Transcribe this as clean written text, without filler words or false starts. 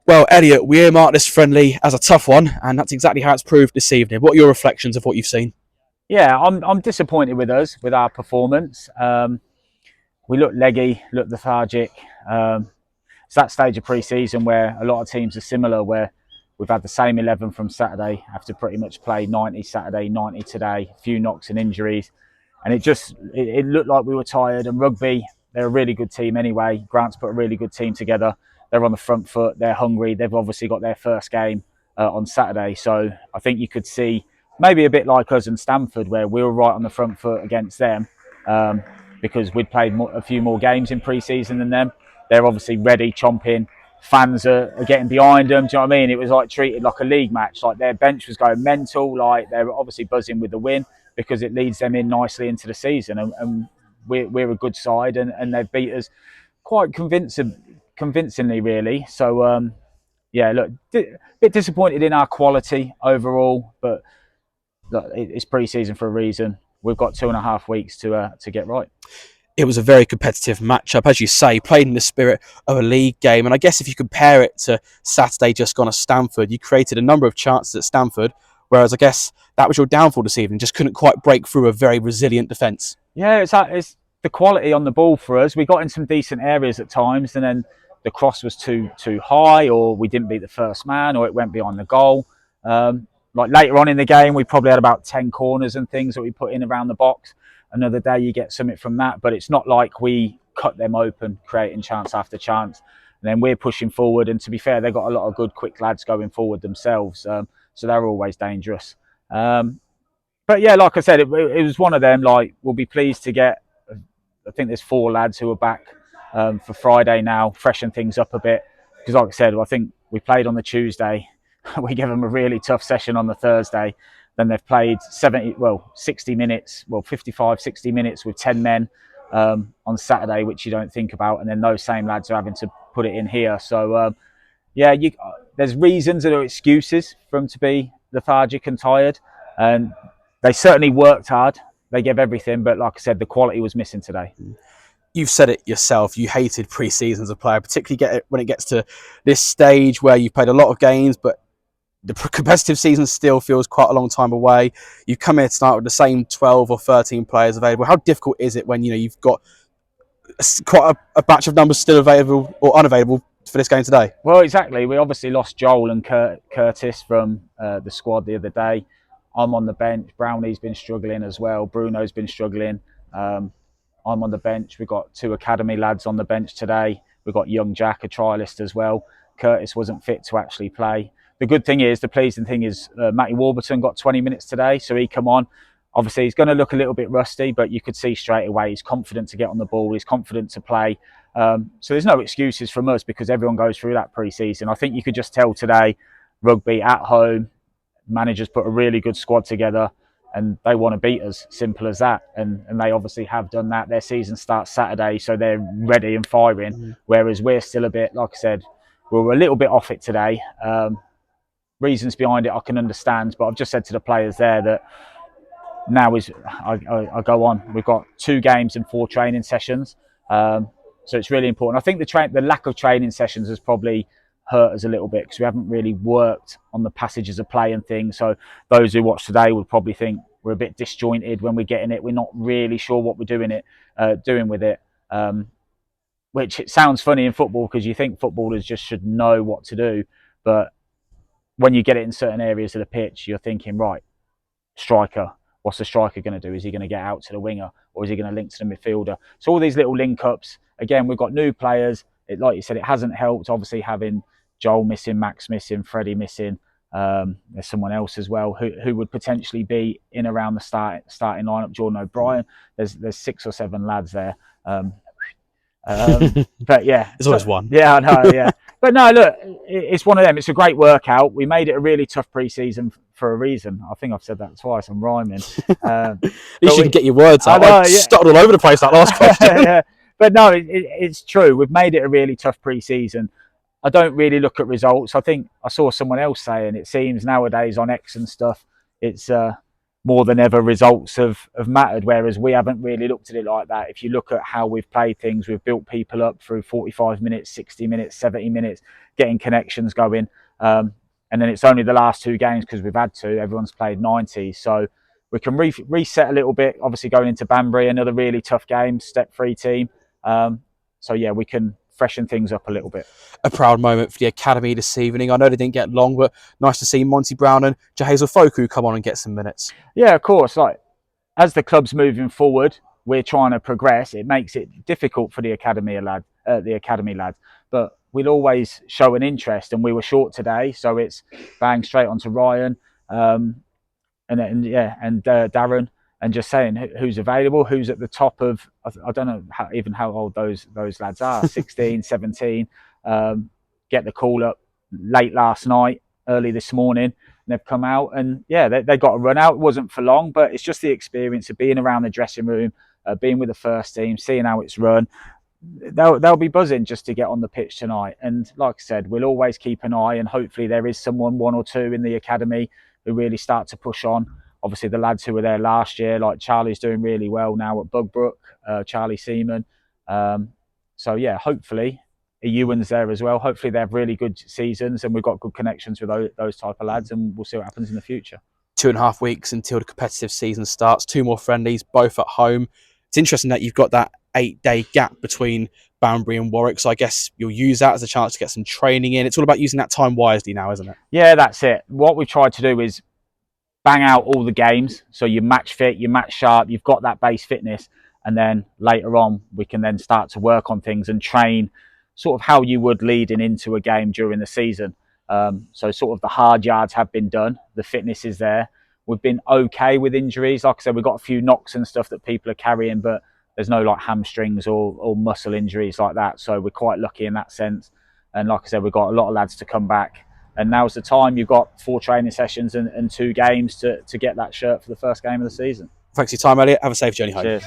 Well, Elliot, we earmarked this friendly as a tough one, and that's exactly how it's proved this evening. What are your reflections of what you've seen? Yeah, I'm disappointed with us, with our performance. We look leggy, look lethargic. It's that stage of pre-season where a lot of teams are similar, where we've had the same 11 from Saturday, have to pretty much play 90 Saturday, 90 today, a few knocks and injuries. And it looked like we were tired. And Rugby, they're a really good team anyway. Grant's put a really good team together. They're on the front foot, they're hungry. They've obviously got their first game on Saturday. So I think you could see maybe a bit like us and Stamford, where we were right on the front foot against them because we'd played a few more games in pre-season than them. They're obviously ready, chomping. Fans are getting behind them. Do you know what I mean? It was like treated like a league match. Like their bench was going mental. Like they're obviously buzzing with the win because it leads them in nicely into the season. And we're a good side, and they've beat us quite convincingly, really. So yeah, look, a bit disappointed in our quality overall, but look, it's pre-season for a reason. We've got 2.5 weeks to get right. It was a very competitive matchup, as you say, played in the spirit of a league game. And I guess if you compare it to Saturday just gone at Stamford, you created a number of chances at Stamford, whereas I guess that was your downfall this evening, just couldn't quite break through a very resilient defence. Yeah, it's the quality on the ball for us. We got in some decent areas at times, and then the cross was too high, or we didn't beat the first man, or it went behind the goal. Like later on in the game, we probably had about 10 corners and things that we put in around the box. Another day you get something from that, but it's not like we cut them open, creating chance after chance. And then we're pushing forward, and to be fair, they've got a lot of good quick lads going forward themselves, so they're always dangerous. But yeah, like I said, it was one of them. Like, we'll be pleased to get, I think there's 4 lads who are back for Friday now, freshen things up a bit. Because like I said, I think we played on the Tuesday. We gave them a really tough session on the Thursday. Then they've played 60 minutes, 55, 60 minutes with 10 men on Saturday, which you don't think about. And then those same lads are having to put it in here. So, yeah, there's reasons and excuses for them to be lethargic and tired. And they certainly worked hard. They gave everything. But like I said, the quality was missing today. You've said it yourself. You hated pre-season as a player, particularly when it gets to this stage where you've played a lot of games, but the competitive season still feels quite a long time away. You come here tonight with the same 12 or 13 players available. How difficult is it when you've got quite a batch of numbers still available or unavailable for this game today? Well, exactly. We obviously lost Joel and Curtis from the squad the other day. I'm on the bench. Brownie's been struggling as well. Bruno's been struggling. I'm on the bench. We've got 2 academy lads on the bench today. We've got young Jack, a trialist as well. Curtis wasn't fit to actually play. The good thing is, the pleasing thing is, Matty Warburton got 20 minutes today, so he come on. Obviously, he's going to look a little bit rusty, but you could see straight away he's confident to get on the ball. He's confident to play. So there's no excuses from us because everyone goes through that pre-season. I think you could just tell today, Rugby at home, managers put a really good squad together and they want to beat us. Simple as that. And they obviously have done that. Their season starts Saturday, so they're ready and firing. Whereas we're still a bit, like I said, we were a little bit off it today. Reasons behind it I can understand, but I've just said to the players there that now I go on. We've got 2 games and 4 training sessions, so it's really important. I think the lack of training sessions has probably hurt us a little bit because we haven't really worked on the passages of play and things. So those who watch today would probably think we're a bit disjointed when we're getting it. We're not really sure what we're doing with it. Which it sounds funny in football because you think footballers just should know what to do, but when you get it in certain areas of the pitch, you're thinking, right, striker, what's the striker going to do? Is he going to get out to the winger or is he going to link to the midfielder? So all these little link-ups, again, we've got new players. Like you said, it hasn't helped, obviously, having Joel missing, Max missing, Freddie missing. There's someone else as well who would potentially be in around the starting lineup, Jordan O'Brien. There's 6 or 7 lads there. But yeah, there's always one. Yeah, I know. Yeah, but no, look, it's one of them. It's a great workout. We made it a really tough pre-season for a reason. I think I've said that twice. I'm rhyming. At least you can get your words out. I stuttered all over the place that last question. Yeah. But no, it's true. We've made it a really tough pre-season. I don't really look at results. I think I saw someone else saying it seems nowadays on X and stuff, it's more than ever results have mattered, whereas we haven't really looked at it like that. If you look at how we've played things, we've built people up through 45 minutes, 60 minutes, 70 minutes, getting connections going. And then it's only the last 2 games, because we've had to, everyone's played 90. So we can reset a little bit, obviously going into Banbury, another really tough game, step-free team. So yeah, we can freshen things up a little bit. A proud moment for the academy this evening. I know they didn't get long, but nice to see Monty Brown and Jahazel Foku come on and get some minutes. Yeah, of course. Like, as the club's moving forward, we're trying to progress. It makes it difficult for the academy lads, but we'll always show an interest. And we were short today, so it's bang straight onto Ryan, and Darren, and just saying who's available, who's at the top of, I don't know how old those lads are, 16, 17. Get the call up late last night, early this morning, and they've come out, and yeah, they got a run out. It wasn't for long, but it's just the experience of being around the dressing room, being with the first team, seeing how it's run. They'll be buzzing just to get on the pitch tonight. And like I said, we'll always keep an eye, and hopefully there is someone, 1 or 2 in the academy, who really start to push on. Obviously, the lads who were there last year, like Charlie's doing really well now at Bugbrook, Charlie Seaman. So yeah, hopefully Ewan's there as well. Hopefully they have really good seasons, and we've got good connections with those type of lads, and we'll see what happens in the future. 2.5 weeks until the competitive season starts. 2 more friendlies, both at home. It's interesting that you've got that 8-day gap between Banbury and Warwick, so I guess you'll use that as a chance to get some training in. It's all about using that time wisely now, isn't it? Yeah, that's it. What we've tried to do is bang out all the games, so you're match fit, you're match sharp, you've got that base fitness, and then later on we can then start to work on things and train sort of how you would leading into a game during the season. So sort of the hard yards have been done, the fitness is there. We've been okay with injuries. Like I said, we've got a few knocks and stuff that people are carrying, but there's no like hamstrings or muscle injuries like that, so we're quite lucky in that sense. And like I said, we've got a lot of lads to come back, and now's the time. You've got 4 training sessions and 2 games to get that shirt for the first game of the season. Thanks for your time, Elliot. Have a safe journey home. Cheers.